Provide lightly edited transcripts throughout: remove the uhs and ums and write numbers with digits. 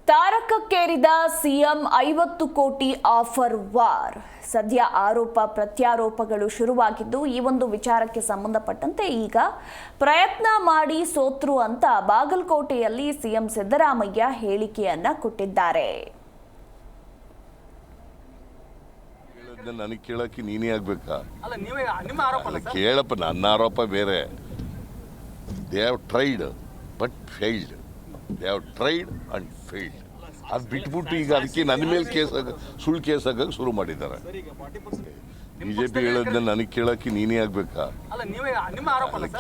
ತಾರಕಕ್ಕೇರಿದ CM 50 ಕೋಟಿ offer war. ಸದ್ಯ ಆರೋಪ ಪ್ರತ್ಯಾರೋಪಗಳು ಶುರುವಾಗಿದ್ದು, ಈ ಒಂದು ವಿಚಾರಕ್ಕೆ ಸಂಬಂಧಪಟ್ಟಂತೆ ಈಗ ಪ್ರಯತ್ನ ಮಾಡಿ ಸೋತ್ರು ಅಂತ ಬಾಗಲಕೋಟೆಯಲ್ಲಿ ಸಿಎಂ ಸಿದ್ದರಾಮಯ್ಯ ಹೇಳಿಕೆಯನ್ನ ಕೊಟ್ಟಿದ್ದಾರೆ. ನನಗೆ ಕೇಳಕ್ಕೆ ನೀನೇ ಆಗ್ಬೇಕಾ? ಕೇಳಪ್ಪ, ನನ್ನ ಆರೋಪ ಬೇರೆ. They have tried but failed. They have tried and failed. ಅದು ಬಿಟ್ಬಿಟ್ಟು ಈಗ ಅದಕ್ಕೆ ನನ್ನ ಮೇಲೆ ಸುಳ್ಳು ಕೇಸ್ ಹಾಕಕ್ಕೆ ಶುರು ಮಾಡಿದ್ದಾರೆ. ಬಿಜೆಪಿ ಹೇಳೋದನ್ನ ನನಗೆ ಕೇಳಕ್ಕೆ ನೀನೇ ಆಗ್ಬೇಕಾ?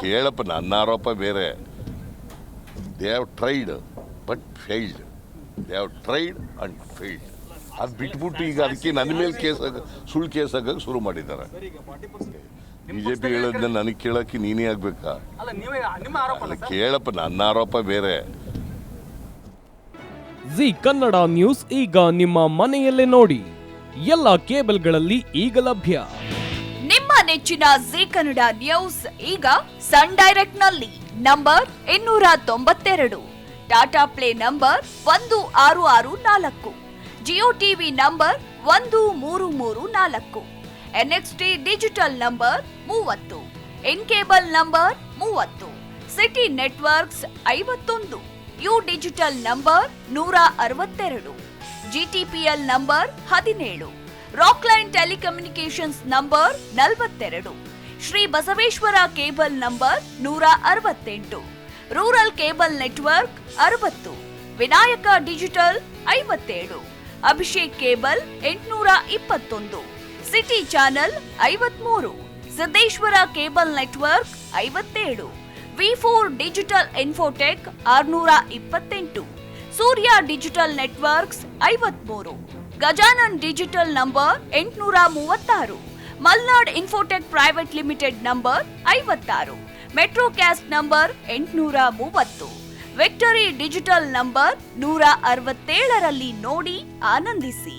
ಕೇಳಪ್ಪ, ನನ್ನ ಆರೋಪ ಬೇರೆ. They have tried but failed. They have tried and failed. ಅದು ಬಿಟ್ಬಿಟ್ಟು ಈಗ ಅದಕ್ಕೆ ನನ್ನ ಮೇಲೆ ಸುಳ್ಳು ಕೇಸ್ ಹಾಕಕ್ಕೆ ಶುರು ಮಾಡಿದ್ದಾರೆ. ಬಿಜೆಪಿ ಹೇಳೋದನ್ನ ನನಗೆ ಕೇಳಕ್ಕೆ ನೀನೇ ಆಗ್ಬೇಕಾ? ಕೇಳಪ್ಪ, ನನ್ನ ಆರೋಪ ಬೇರೆ. ಜಿ ಕನ್ನಡ ನ್ಯೂಸ್ ಈಗ ನಿಮ್ಮ ಮನೆಯಲ್ಲೇ ನೋಡಿ. ಎಲ್ಲ ಕೇಬಲ್ಗಳಲ್ಲಿ ಈಗ ಲಭ್ಯ. ನಿಮ್ಮ ನೆಚ್ಚಿನ ಜಿ ಕನ್ನಡ ನ್ಯೂಸ್ ಈಗ ಸನ್ ಡೈರೆಕ್ಟ್ ನಲ್ಲಿ number 292, Tata play number 1664, Jio TV number 1334, NXT digital number 30, in cable number 30, city networks 51, U digital number 162, GTPL number 17, Rockline telecommunications number 42, Shri Basaveshwara cable number 168, rural cable network 60, Vinayaka digital 57, Abhishek cable 821, city channel 53, Siddeshwara cable network 57, V4 digital Infotech 628, Surya digital networks 53, Gajanan digital number 836, Malnad infotech private limited number 56, Metrocast number 830, Victory digital number 167ರಲ್ಲಿ ನೋಡಿ ಆನಂದಿಸಿ.